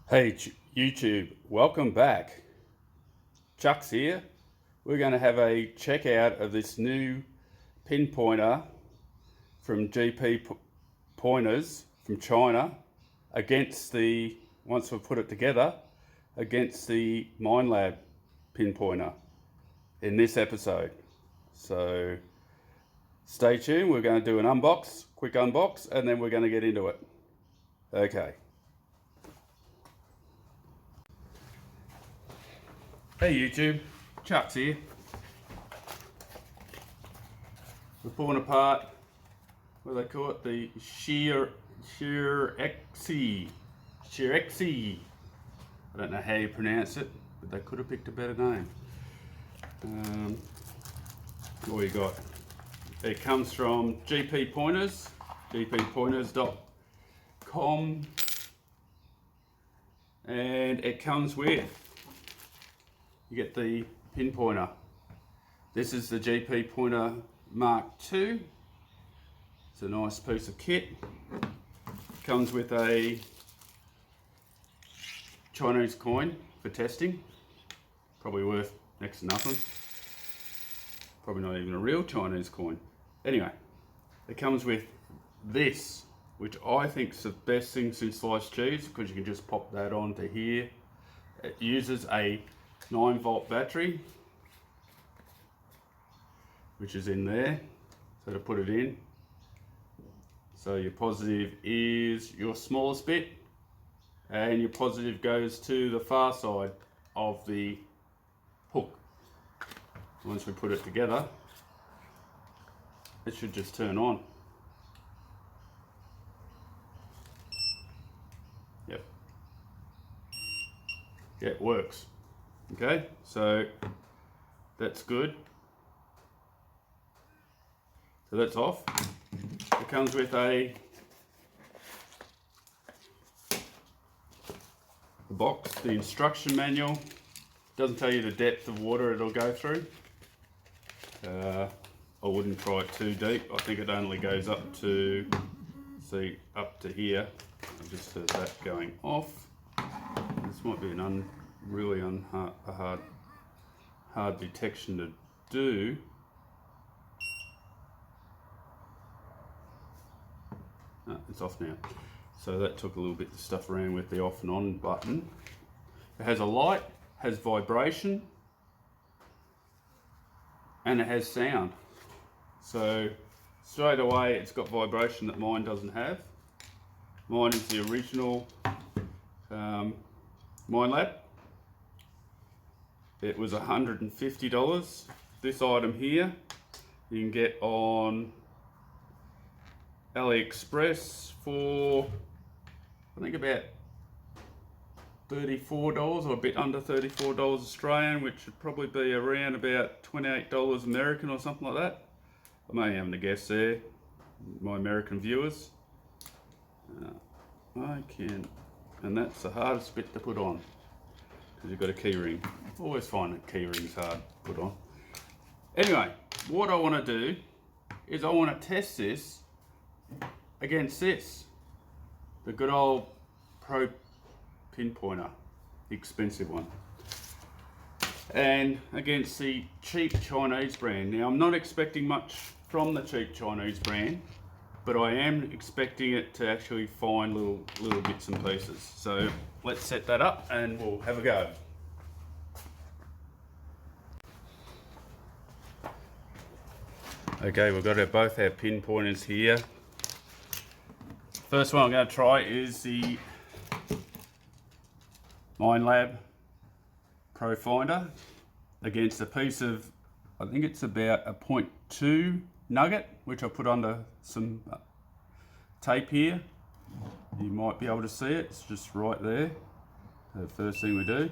Hey YouTube, welcome back. Chuck's here. We're going to have a check out of this new pinpointer from GP Pointers from China against the, once we've put it together, against the Minelab pinpointer in this episode. So stay tuned, we're going to do an quick unbox, and then we're going to get into it. Okay. Hey YouTube, Chuck's here. We're pulling apart, what do they call it? The SHRXY. I don't know how you pronounce it, but they could have picked a better name. What we got? It comes from GP Pointers, gppointers.com, and it comes with, you get the pinpointer. This is the GP Pointer Mark II. It's a nice piece of kit. Comes with a Chinese coin for testing. Probably worth next to nothing. Probably not even a real Chinese coin. Anyway, it comes with this, which I think is the best thing since sliced cheese, because you can just pop that onto here. It uses a 9-volt battery, which is in there, so to put it in. So your positive is your smallest bit, and your positive goes to the far side of the hook. Once we put it together, it should just turn on. Yep. Yeah, it works. Okay, so that's good. So that's off. It comes with a box, the instruction manual. Doesn't tell you the depth of water it'll go through. I wouldn't try it too deep. I think it only goes up to, see, up to here. I just heard that going off. This might be an really hard detection to do. It's off now. So that took a little bit to stuff around with the off and on button. It has a light, has vibration, and it has sound. So straight away it's got vibration that mine doesn't have. Mine is the original Minelab. It was $150. This item here you can get on AliExpress for, I think, about $34 or a bit under $34 Australian, which would probably be around about $28 American or something like that. I may have to guess there, my American viewers. And that's the hardest bit to put on, because you've got a key ring. Always find that key ring's hard to put on. Anyway, what I want to do is I want to test this against this, the good old Pro pinpointer, the expensive one, and against the cheap Chinese brand. Now, I'm not expecting much from the cheap Chinese brand, but I am expecting it to actually find little bits and pieces. So let's set that up and we'll have a go. Okay, we've got both our pinpointers here. First one I'm going to try is the Minelab Pro Finder against a piece of, I think it's about a 0.2 nugget, which I put under some tape here. You might be able to see it, it's just right there. The first thing we do.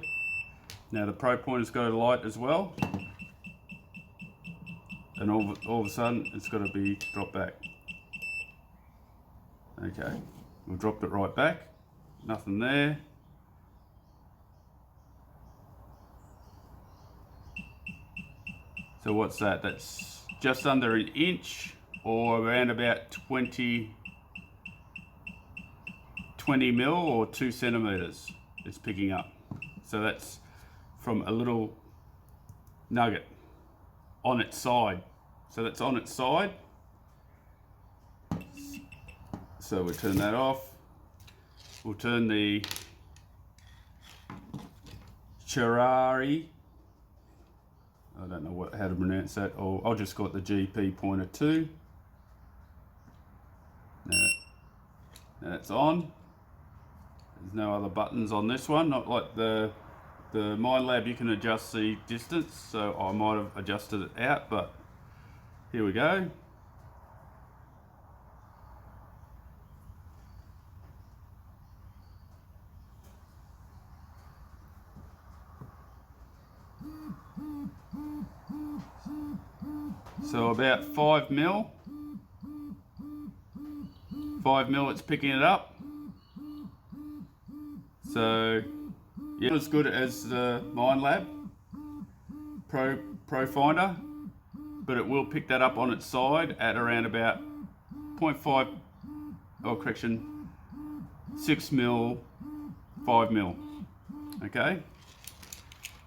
Now the Pro Pointer's got a light as well, and all of a sudden it's got to be dropped back. Okay, we've dropped it right back, nothing there. So what's that? That's just under an inch, or around about 20 mil or 2 centimeters. it's picking up. So that's from a little nugget on its side. So that's on its side. So we'll turn that off. We'll turn the SHRXY, I don't know how to pronounce that, or I'll just call it the GP-pointer 2. Now that's on. There's no other buttons on this one, not like the Minelab. You can adjust the distance, so I might have adjusted it out, but here we go. So about 5 mil. 5 mil, it's picking it up. So yeah, not as good as the Minelab Pro Finder, but it will pick that up on its side at around about 0.5, or correction, 6 mil, 5 mil. Okay,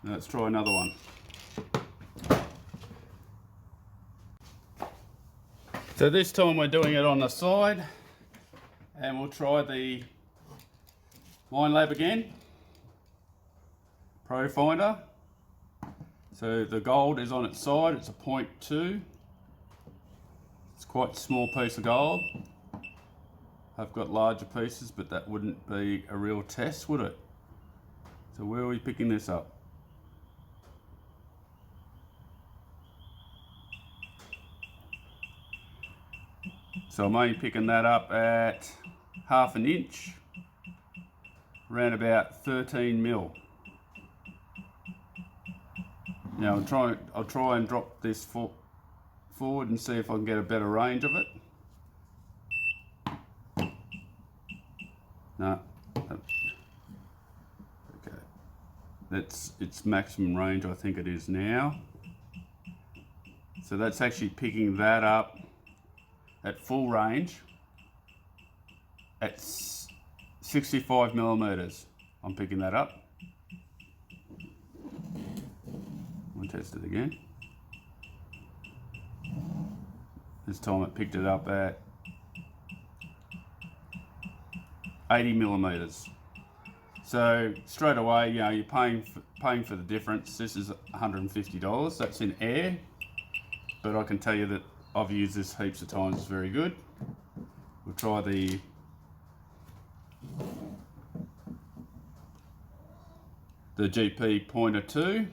now let's try another one. So this time we're doing it on the side, and we'll try the Minelab again, Pro Finder. So the gold is on its side, it's a 0.2. It's quite a small piece of gold. I've got larger pieces, but that wouldn't be a real test, would it? So where are we picking this up? So I'm only picking that up at ½ an inch, around about 13 mil. Now I'll try and drop this forward and see if I can get a better range of it. No. Okay. That's its maximum range, I think it is now. So that's actually picking that up at full range at 65 millimeters. I'm picking that up. We'll test it again. This time it picked it up at 80 millimeters. So straight away, you know, you're paying for the difference. This is $150. That's in air, but I can tell you that I've used this heaps of times. It's very good. We'll try the GP-pointer 2.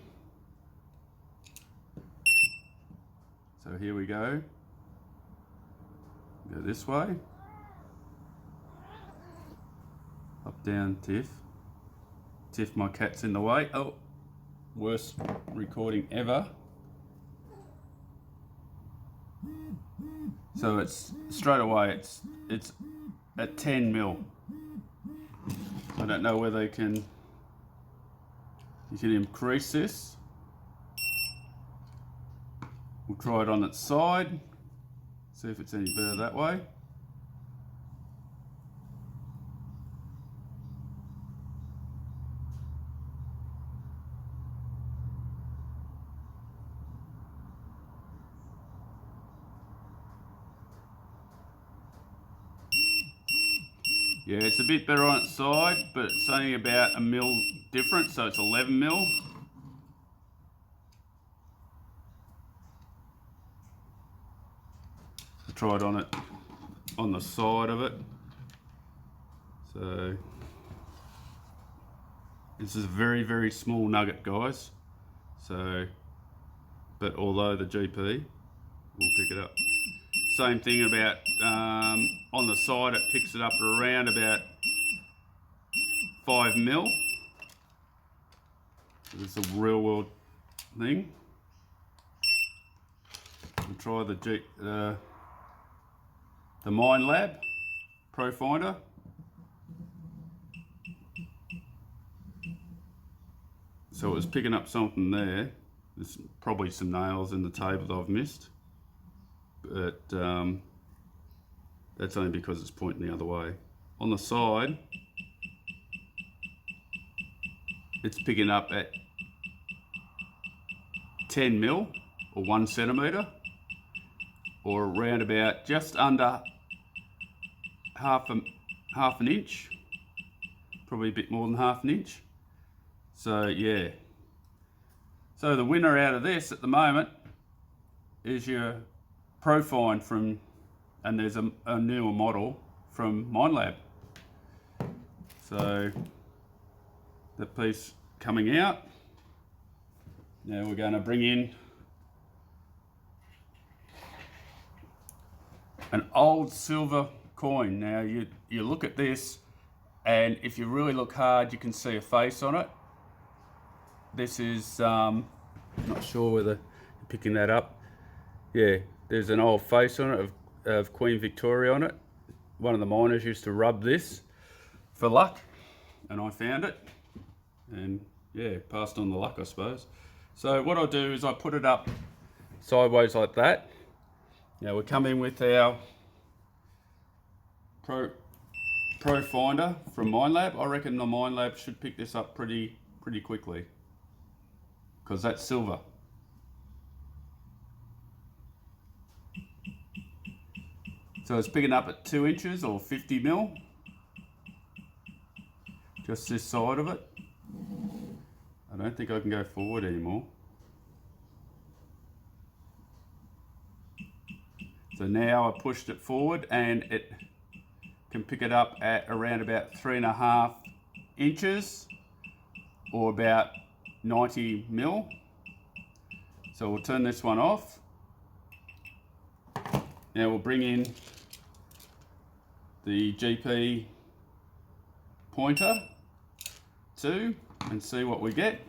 So here we go. Go this way. Up, down, Tiff. Tiff, my cat's in the way. Oh, worst recording ever. So it's straight away, it's at 10 mil. I don't know whether you can increase this. We'll try it on its side, see if it's any better that way. Yeah, it's a bit better on its side, but it's only about a mil difference, so it's 11 mil. I tried on the side of it. So this is a very, very small nugget, guys. So, but although the GP will pick it up. Same thing about on the side, it picks it up around about 5 mil. So this is a real world thing. We'll try the Minelab Pro Finder. So it was picking up something there. There's probably some nails in the table that I've missed. But that's only because it's pointing the other way. On the side, it's picking up at 10 mil or 1 centimetre, or around about just under half an inch, probably a bit more than half an inch. So yeah, so the winner out of this at the moment is your Profine from, and there's a newer model from Minelab. So that piece coming out. Now we're going to bring in an old silver coin. Now you look at this, and if you really look hard you can see a face on it. This is, not sure whether you're picking that up. Yeah, there's an old face on it of Queen Victoria on it. One of the miners used to rub this for luck, and I found it, and yeah, passed on the luck, I suppose. So what I'll do is I put it up sideways like that. Now we'll come in with our Pro Finder from Minelab. I reckon the Minelab should pick this up pretty quickly, because that's silver. So it's picking up at 2 inches or 50 mil. Just this side of it. I don't think I can go forward anymore. So now I pushed it forward and it can pick it up at around about 3.5 inches or about 90 mil. So we'll turn this one off. Now we'll bring in the GP pointer 2 and see what we get.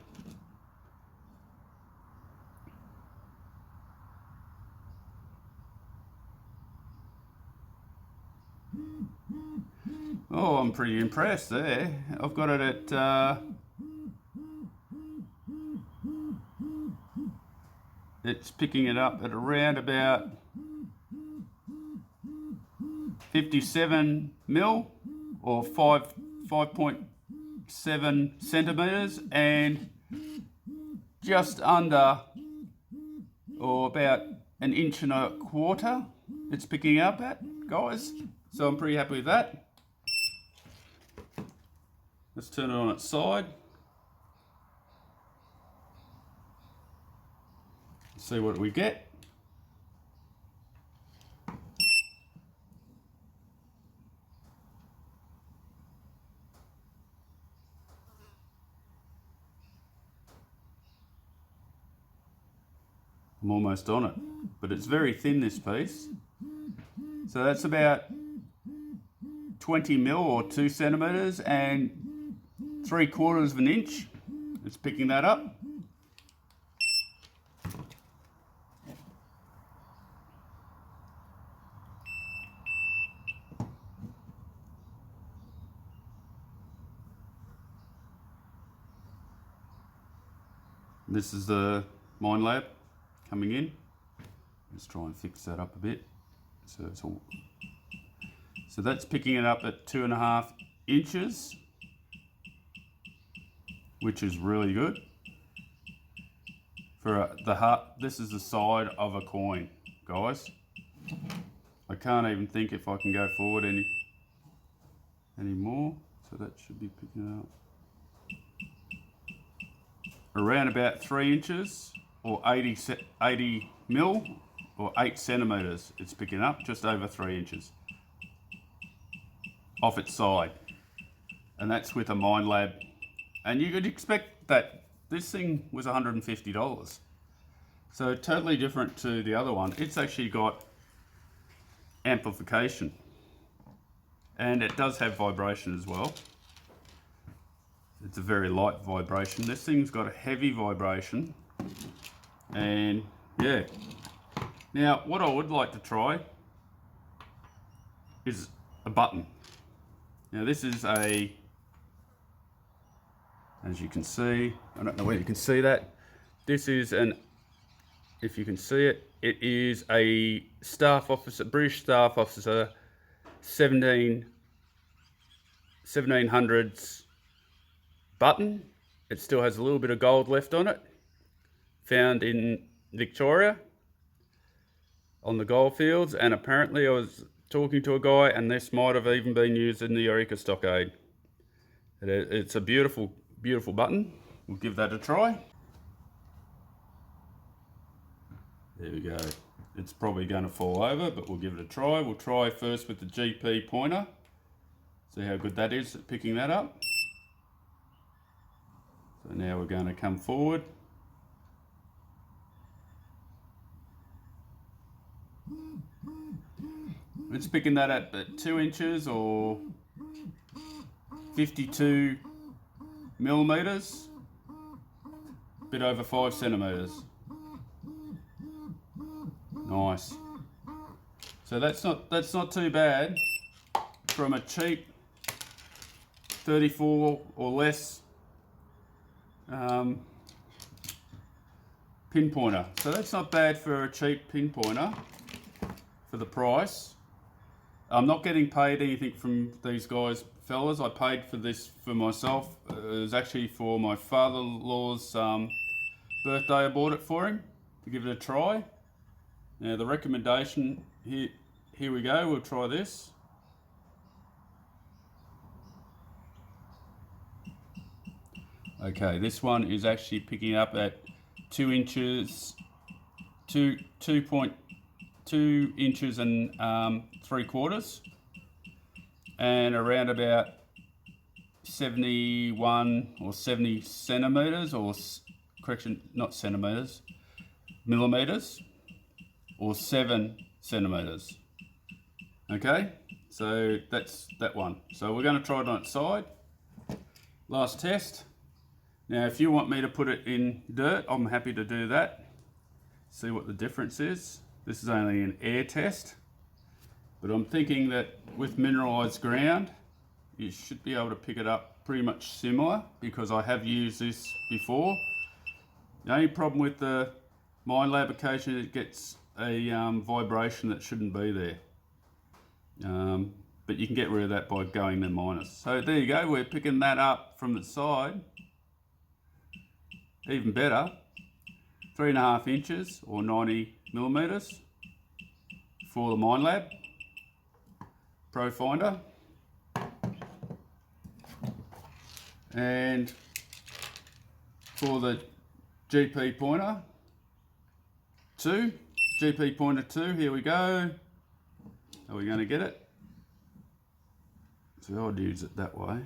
Oh, I'm pretty impressed there. I've got it at it's picking it up at around about 57 mil or 5.7 centimeters, and just under or about 1.25 inches it's picking up at, guys. So I'm pretty happy with that. Let's turn it on its side. See what we get. I'm almost on it, but it's very thin, this piece. So that's about 20 mil or 2 centimeters and 3/4 of an inch. It's picking that up. This is the Minelab coming in. Let's try and fix that up a bit. So that's picking it up at 2.5 inches, which is really good for the heart. This is the side of a coin, guys. I can't even think if I can go forward any more. So that should be picking it up around about 3 inches or 80 mil or 8 centimeters. It's picking up just over 3 inches off its side, and that's with a Minelab. And you could expect that this thing was $150, so totally different to the other one. It's actually got amplification, and it does have vibration as well. It's a very light vibration. This thing's got a heavy vibration, and yeah. Now what I would like to try is a button. Now this is a, as you can see, I don't know whether you can see that, this is an, if you can see it, it is a staff officer, British staff officer, 1700s button, It still has a little bit of gold left on it. Found in Victoria on the gold fields, and apparently I was talking to a guy and this might have even been used in the Eureka stockade. It's a beautiful, beautiful button. We'll give that a try. There we go. It's probably going to fall over, but we'll give it a try. We'll try first with the GP pointer. See how good that is at picking that up. So now we're going to come forward. It's picking that at 2 inches or 52 millimeters, a bit over 5 centimeters. Nice. So that's not too bad from a cheap 34 or less pinpointer. So that's not bad for a cheap pinpointer for the price. I'm not getting paid anything from these guys, fellas. I paid for this for myself. It was actually for my father-in-law's birthday. I bought it for him to give it a try. Now the recommendation, here we go, we'll try this. Okay, this one is actually picking up at 2 inches, 2.2 inches and 3/4, and around about 71 or 70 centimeters, or correction, not centimeters, millimeters, or 7 centimeters. Okay, so that's that one. So we're going to try it on its side. Last test. Now if you want me to put it in dirt, I'm happy to do that. See what the difference is. This is only an air test, but I'm thinking that with mineralized ground, you should be able to pick it up pretty much similar, because I have used this before. The only problem with the Minelab, occasionally it gets a vibration that shouldn't be there. But you can get rid of that by going to minus. So there you go, we're picking that up from the side. Even better, 3.5 inches or 90 millimeters for the Minelab Pro Finder. And for the GP pointer 2, GP pointer 2, here we go. Are we going to get it? So I'd use it that way.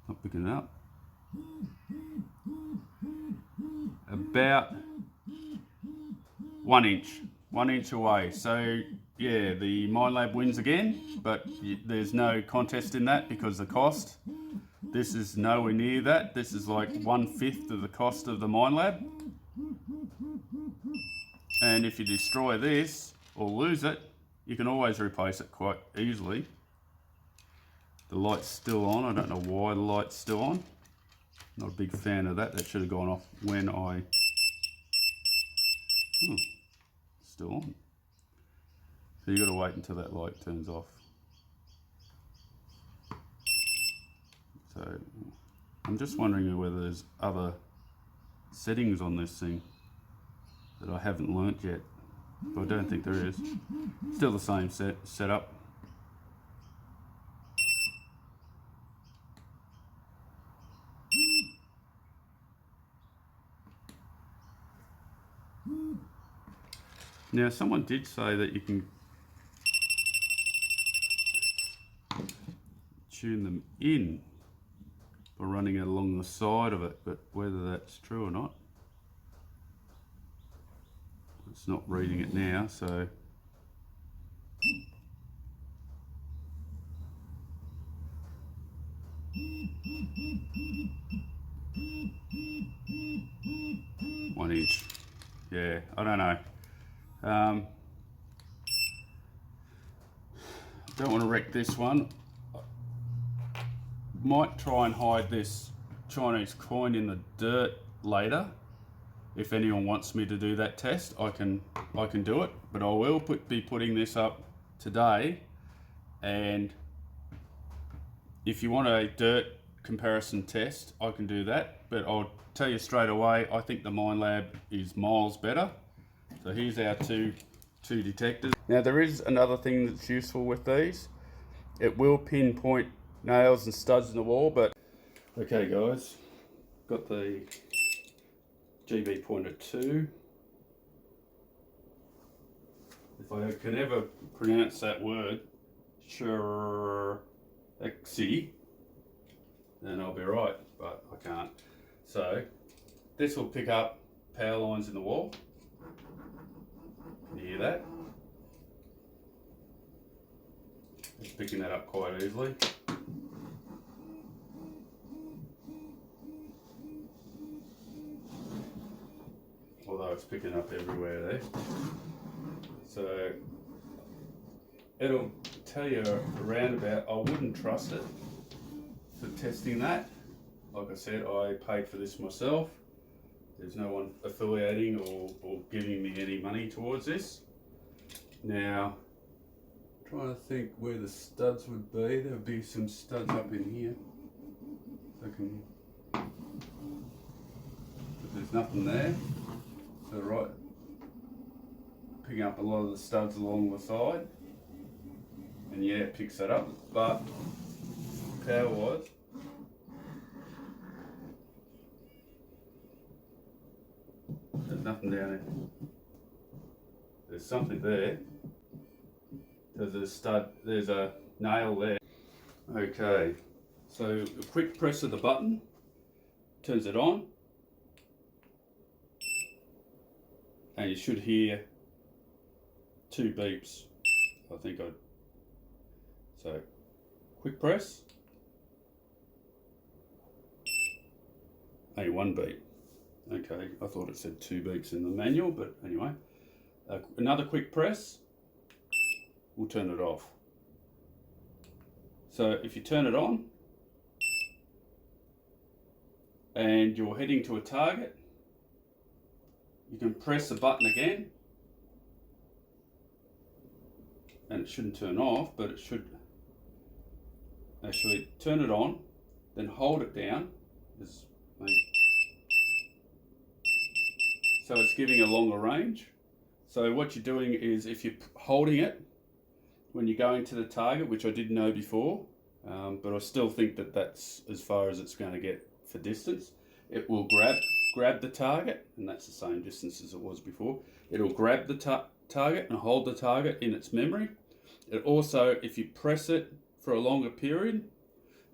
Not picking it up. About 1 inch. 1 inch away. So yeah, the Minelab wins again, but there's no contest in that because of the cost. This is nowhere near that. This is like 1/5 of the cost of the Minelab. And if you destroy this or lose it, you can always replace it quite easily. The light's still on. I don't know why the light's still on. Not a big fan of that. That should have gone off when I... Oh, still on. So you've got to wait until that light turns off. So I'm just wondering whether there's other settings on this thing that I haven't learnt yet. But I don't think there is. Still the same setup. Now someone did say that you can tune them in by running it along the side of it, but whether that's true or not, it's not reading it now, so one inch. Yeah, I don't know. Don't want to wreck this one. Might try and hide this Chinese coin in the dirt later. If anyone wants me to do that test, I can do it. But I will be putting this up today and if you want a dirt comparison test, I can do that, but I'll tell you straight away, I think the Minelab is miles better. So here's our two detectors. Now there is another thing that's useful with these. It will pinpoint nails and studs in the wall, but okay guys, got the GB-pointer 2. If I can ever pronounce that word, SHRXY, then I'll be right, but I can't. So this will pick up power lines in the wall. Can you hear that? It's picking that up quite easily. Although it's picking up everywhere there. So it'll tell you around about, I wouldn't trust it for testing that. Like I said, I paid for this myself. There's no one affiliating or giving me any money towards this. Now, trying to think where the studs would be. There would be some studs up in here. So but there's nothing there. So right, picking up a lot of the studs along the side. And yeah, it picks that up. But power-wise, there's nothing down there. There's something there. There's a stud, there's a nail there. Okay, so a quick press of the button turns it on. And you should hear 2 beeps. I think so quick press. Only 1 beep. Okay, I thought it said 2 beeps in the manual, but anyway. Another quick press will turn it off. So if you turn it on and you're heading to a target, you can press the button again and it shouldn't turn off, but it should actually turn it on, then hold it down. So it's giving a longer range. So what you're doing is, if you're holding it when you're going to the target, which I didn't know before, but I still think that that's as far as it's going to get for distance. It will grab the target, and that's the same distance as it was before. It'll grab the target and hold the target in its memory. It also, if you press it for a longer period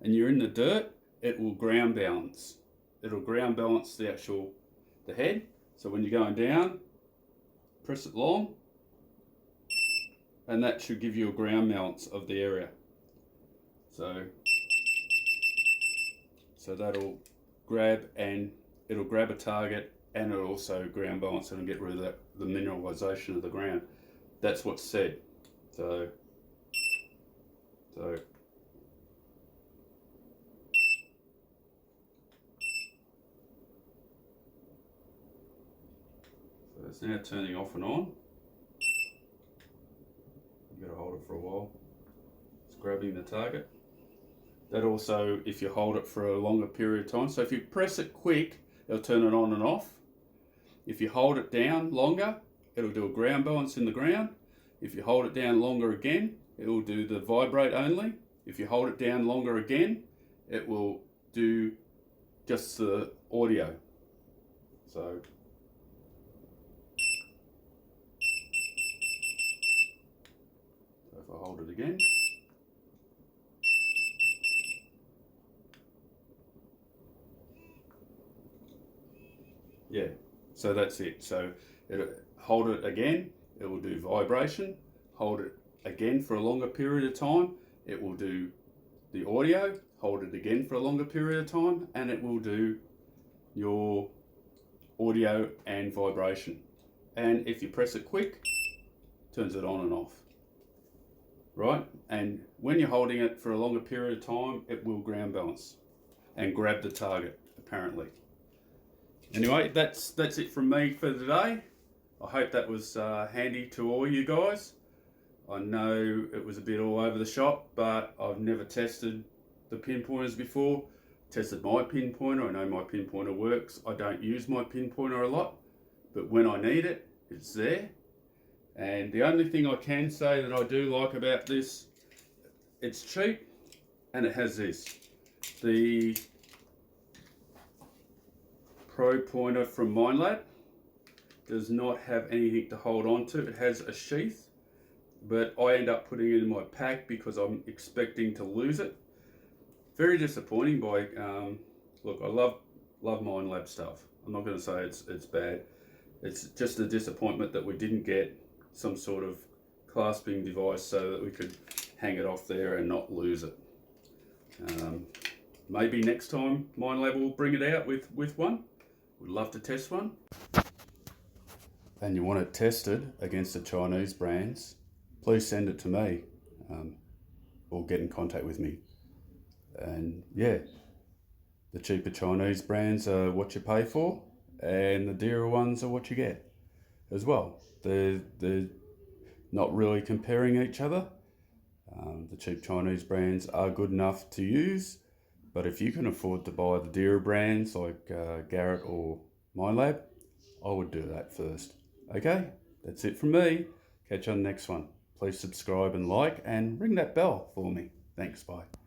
and you're in the dirt, it will ground balance. It'll ground balance the head. So when you're going down, press it long, and that should give you a ground balance of the area. So that'll grab, and it'll grab a target, and it'll also ground balance it and get rid of the mineralization of the ground. That's what's said. So it's now turning off and on. You've got to hold it for a while. It's grabbing the target. That also, if you hold it for a longer period of time, so if you press it quick, it'll turn it on and off. If you hold it down longer, it'll do a ground balance in the ground. If you hold it down longer again, it will do the vibrate only. If you hold it down longer again, it will do just the audio. So if I hold it again, yeah, so that's it. So hold it again, it will do vibration. Hold it again for a longer period of time, it will do the audio. Hold it again for a longer period of time, and it will do your audio and vibration. And if you press it quick, turns it on and off. Right? And when you're holding it for a longer period of time, it will ground balance and grab the target, apparently. Anyway, that's it from me for today. I hope that was handy to all you guys. I know it was a bit all over the shop, but I've never tested the pinpointers before, tested my pinpointer. I know my pinpointer works. I don't use my pinpointer a lot, but when I need it, it's there. And the only thing I can say that I do like about this, it's cheap and it has this. The Pro Pointer from Minelab does not have anything to hold on to. It has a sheath, but I end up putting it in my pack because I'm expecting to lose it. Very disappointing. Look, I love Minelab stuff. I'm not going to say it's bad. It's just a disappointment that we didn't get some sort of clasping device so that we could hang it off there and not lose it. Maybe next time Minelab will bring it out with one. Would love to test one. And you want it tested against the Chinese brands, please send it to me, or get in contact with me. And yeah, the cheaper Chinese brands are what you pay for, and the dearer ones are what you get as well. They're not really comparing each other. The cheap Chinese brands are good enough to use, but if you can afford to buy the dearer brands like Garrett or Minelab, I would do that first. Okay, that's it from me. Catch you on the next one. Please subscribe and like and ring that bell for me. Thanks, bye.